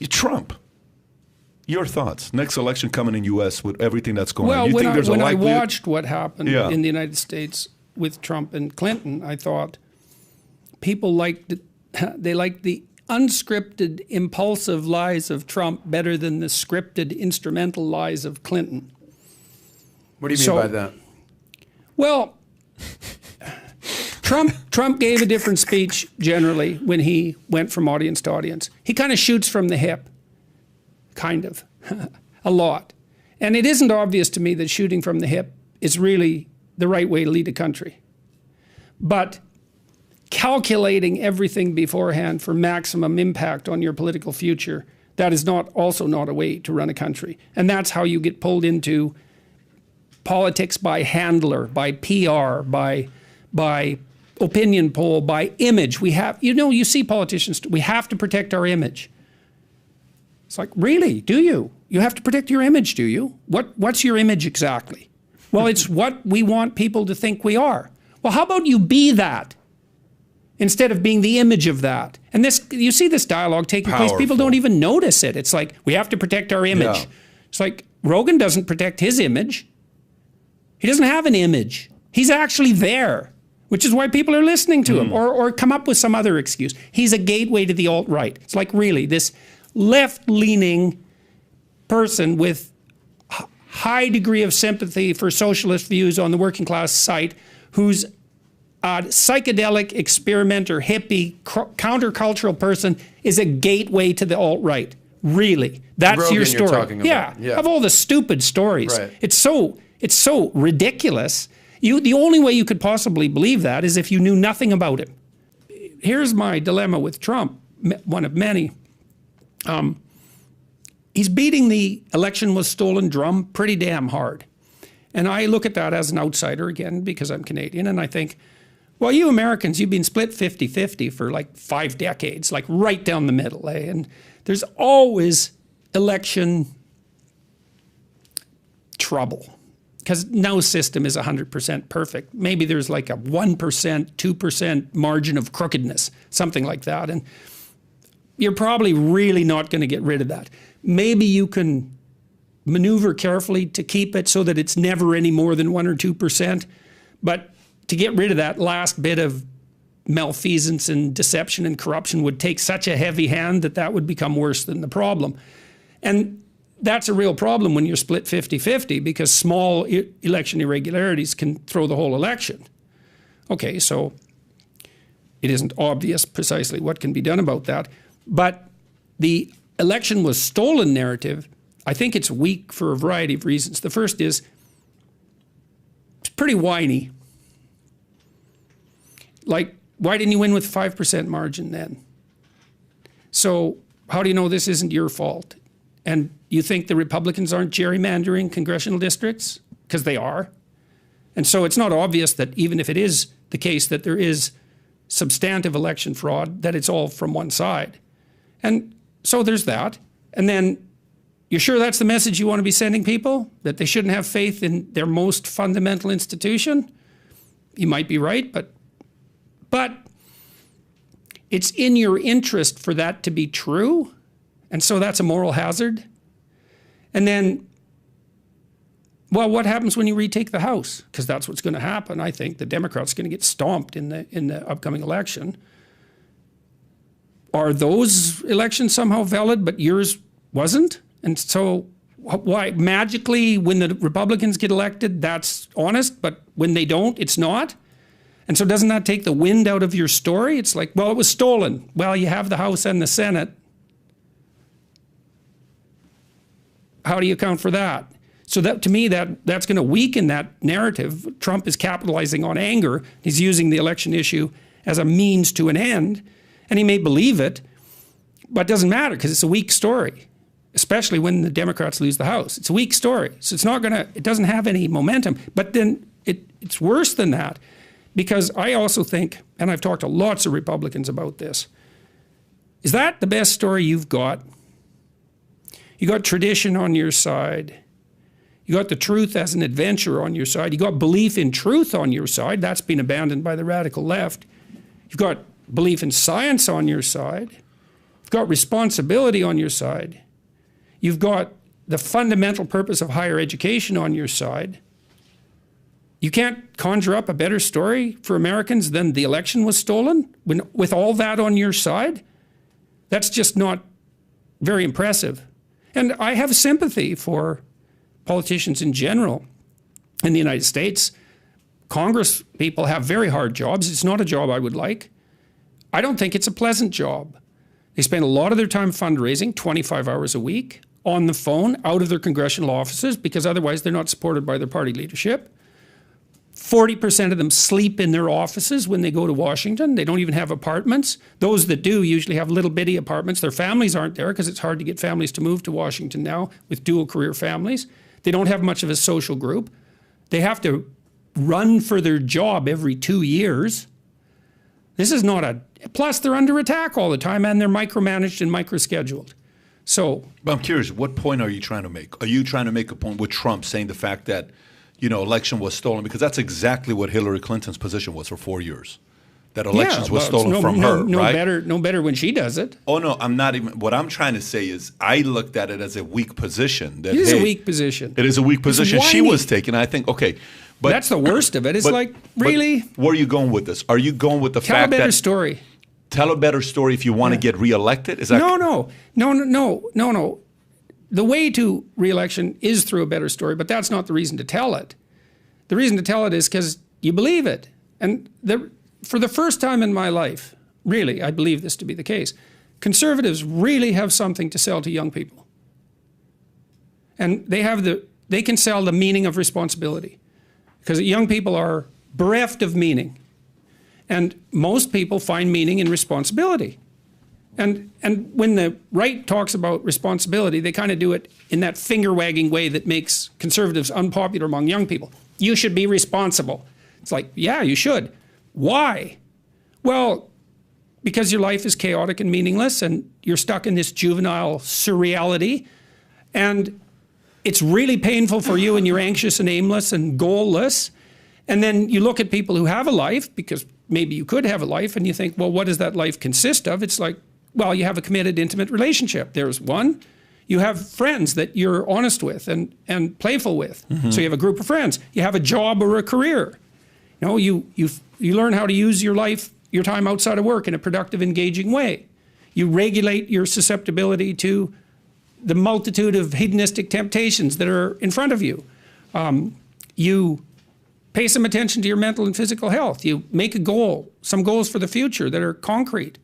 Trump. Your thoughts? Next election coming in U.S. with everything that's going on. Well, You think there's a when I likelihood? watched what happened in the United States with Trump and Clinton, I thought people liked the unscripted, impulsive lies of Trump better than the scripted, instrumental lies of Clinton. What do you mean by that? Well, Trump gave a different speech generally when he went from audience to audience. He kind of shoots from the hip, kind of, a lot. And it isn't obvious to me that shooting from the hip is really the right way to lead a country. But calculating everything beforehand for maximum impact on your political future, that is also not a way to run a country. And that's how you get pulled into politics by handler, by PR, by opinion poll, by image. We have, you see politicians, we have to protect our image. It's like, really? Do you? You have to protect your image, do you? What's your image exactly? Well, it's what we want people to think we are. Well, how about you be that instead of being the image of that? And you see this dialogue taking place. People don't even notice it. It's like, we have to protect our image. Yeah. It's like, Rogan doesn't protect his image. He doesn't have an image. He's actually there, which is why people are listening to him, or come up with some other excuse. He's a gateway to the alt-right. It's like, really, this left-leaning person with high degree of sympathy for socialist views on the working class site, who's a psychedelic experimenter, hippie, countercultural person, is a gateway to the alt-right. Really, that's Rogan your story. You're talking about. Yeah, of all the stupid stories, right. It's so ridiculous. The only way you could possibly believe that is if you knew nothing about him. Here's my dilemma with Trump, one of many. He's beating the election was stolen drum pretty damn hard. And I look at that as an outsider, again, because I'm Canadian, and I think, well, you Americans, you've been split 50-50 for like 5 decades, like right down the middle, eh? And there's always election trouble, because no system is 100% perfect. Maybe there's like a 1%, 2% margin of crookedness, something like that. And you're probably really not going to get rid of that. Maybe you can maneuver carefully to keep it so that it's never any more than 1 or 2%. But to get rid of that last bit of malfeasance and deception and corruption would take such a heavy hand that would become worse than the problem. And that's a real problem when you're split 50-50, because small election irregularities can throw the whole election. Okay, so it isn't obvious precisely what can be done about that. But the election was stolen narrative, I think it's weak for a variety of reasons. The first is, it's pretty whiny. Like, why didn't you win with a 5% margin then? So how do you know this isn't your fault? And you think the Republicans aren't gerrymandering congressional districts? Because they are. And so it's not obvious that even if it is the case that there is substantive election fraud, that it's all from one side. And so there's that. And then, you're sure that's the message you want to be sending people? That they shouldn't have faith in their most fundamental institution? You might be right, but it's in your interest for that to be true. And so that's a moral hazard. And then, well, what happens when you retake the House? Because that's what's going to happen. I think the Democrats are going to get stomped in the upcoming election. Are those elections somehow valid, but yours wasn't? And so why magically when the Republicans get elected, that's honest, but when they don't, it's not? And so doesn't that take the wind out of your story? It's like, well, it was stolen. Well, you have the House and the Senate. How do you account for that? So that, to me, that's going to weaken that narrative. Trump is capitalizing on anger. He's using the election issue as a means to an end. And he may believe it, but it doesn't matter because it's a weak story, especially when the Democrats lose the House. It's a weak story. So it doesn't have any momentum. But then it's worse than that, because I also think, and I've talked to lots of Republicans about this, is that the best story you've got? You got tradition on your side. You got the truth as an adventure on your side. You got belief in truth on your side. That's been abandoned by the radical left. You've got belief in science on your side. You've got responsibility on your side. You've got the fundamental purpose of higher education on your side. You can't conjure up a better story for Americans than the election was stolen with all that on your side. That's just not very impressive. And I have sympathy for politicians in general in the United States. Congress people have very hard jobs. It's not a job I would like. I don't think it's a pleasant job. They spend a lot of their time fundraising, 25 hours a week, on the phone, out of their congressional offices, because otherwise they're not supported by their party leadership. 40% of them sleep in their offices when they go to Washington. They don't even have apartments. Those that do usually have little bitty apartments. Their families aren't there because it's hard to get families to move to Washington now with dual career families. They don't have much of a social group. They have to run for their job every 2 years. This is not a, plus they're under attack all the time and they're micromanaged and microscheduled. So. But I'm curious, what point are you trying to make? Are you trying to make a point with Trump saying the fact that, you know, election was stolen? Because that's exactly what Hillary Clinton's position was for 4 years. That elections was stolen from her, right? No better when she does it. Oh, no, I'm not even. What I'm trying to say is I looked at it as a weak position. That, it is a weak position. It is a weak position she was taking. I think, okay. But that's the worst of it. It's like, really? Where are you going with this? Are you going with the fact that... Tell a better story. Tell a better story if you want to get reelected? Is that No. The way to reelection is through a better story, but that's not the reason to tell it. The reason to tell it is because you believe it. And for the first time in my life, really, I believe this to be the case, conservatives really have something to sell to young people. And they can sell the meaning of responsibility. Because young people are bereft of meaning. And most people find meaning in responsibility. And when the right talks about responsibility, they kind of do it in that finger-wagging way that makes conservatives unpopular among young people. You should be responsible. It's like, yeah, you should. Why? Well, because your life is chaotic and meaningless and you're stuck in this juvenile surreality. And it's really painful for you and you're anxious and aimless and goalless. And then you look at people who have a life, because maybe you could have a life, and you think, well, what does that life consist of? It's like, well, you have a committed, intimate relationship. There's one. You have friends that you're honest with and playful with. Mm-hmm. So you have a group of friends. You have a job or a career. You know, you learn how to use your life, your time outside of work in a productive, engaging way. You regulate your susceptibility to the multitude of hedonistic temptations that are in front of you. You pay some attention to your mental and physical health. You make a goal, some goals for the future that are concrete.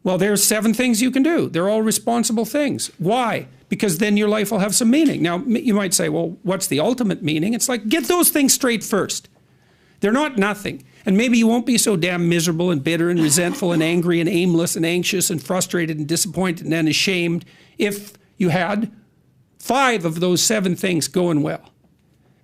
Well, there's 7 things you can do. They're all responsible things. Why? Because then your life will have some meaning. Now, you might say, well, what's the ultimate meaning? It's like, get those things straight first. They're not nothing. And maybe you won't be so damn miserable and bitter and resentful and angry and aimless and anxious and frustrated and disappointed and ashamed if you had 5 of those 7 things going well.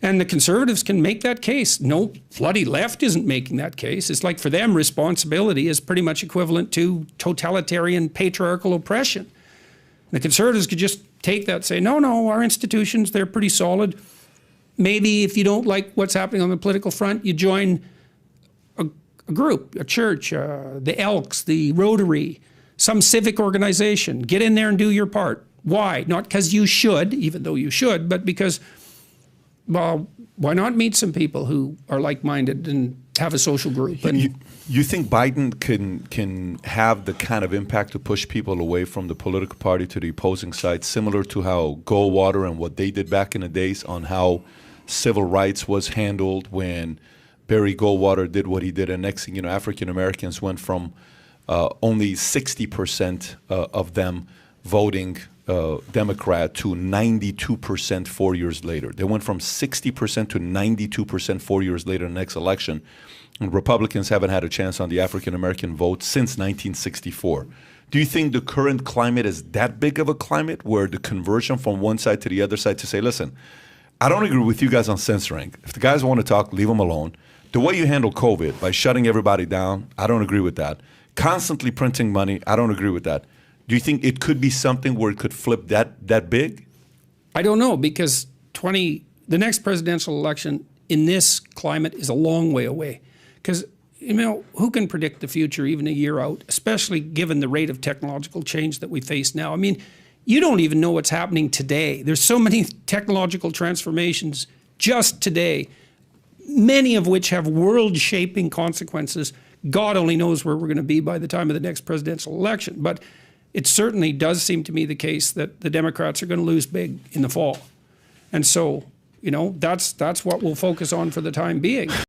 And the conservatives can make that case. No bloody left isn't making that case. It's like for them, responsibility is pretty much equivalent to totalitarian patriarchal oppression. And the conservatives could just take that and say, no, our institutions, they're pretty solid. Maybe if you don't like what's happening on the political front, you join a group, a church, the Elks, the Rotary, some civic organization. Get in there and do your part. Why? Not because you should, even though you should, but because, well, why not meet some people who are like-minded and have a social group? And you think Biden can have the kind of impact to push people away from the political party to the opposing side, similar to how Goldwater and what they did back in the days on how civil rights was handled when Barry Goldwater did what he did, and next thing you know, African Americans went from only 60% of them voting Democrat to 92% 4 years later. They went from 60% to 92% 4 years later in the next election. And Republicans haven't had a chance on the African American vote since 1964. Do you think the current climate is that big of a climate where the conversion from one side to the other side to say, listen, I don't agree with you guys on censoring. If the guys want to talk, leave them alone. The way you handle COVID by shutting everybody down, I don't agree with that. Constantly printing money, I don't agree with that. Do you think it could be something where it could flip that big? I don't know, because the next presidential election in this climate is a long way away. Because you know, who can predict the future even a year out, especially given the rate of technological change that we face now? I mean, you don't even know what's happening today. There's so many technological transformations just today, many of which have world-shaping consequences. God only knows where we're going to be by the time of the next presidential election. But it certainly does seem to me the case that the Democrats are going to lose big in the fall. And so, you know, that's what we'll focus on for the time being.